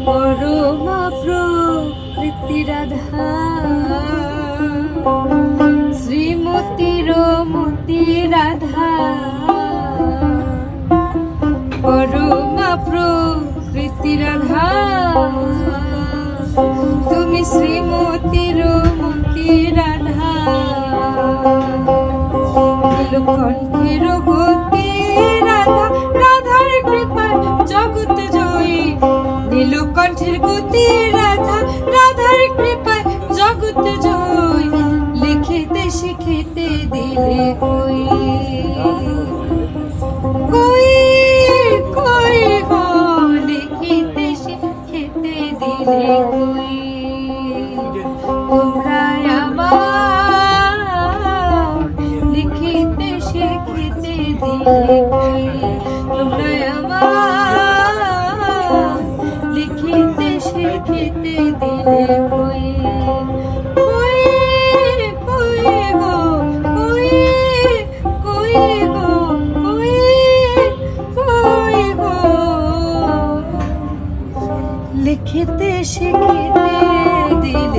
পরমা প্রকৃতি রাধা শ্রীমতীর মতি রাধা পরমা প্রকৃতি রাধা তুমি শ্রীমতীর মতি রাধা নীলকণ্ঠের গতি রাধা রাধার কৃপায় জগৎ জয়ী নীলকণ্ঠের গতি রাধা রাধার কৃপায় জগৎ জয়ী লিখিতে শিখিতে দিলে কই কই কই গো লিখিতে শিখিতে দিলে কই তোমরা আমার লিখিতে শিখিতে দিলে কই তোমরা আমার লিখিতে শিখিতে দিলে কই কই কই গো কই কই গো কই কই গো লিখিতে শিখিতে দিলে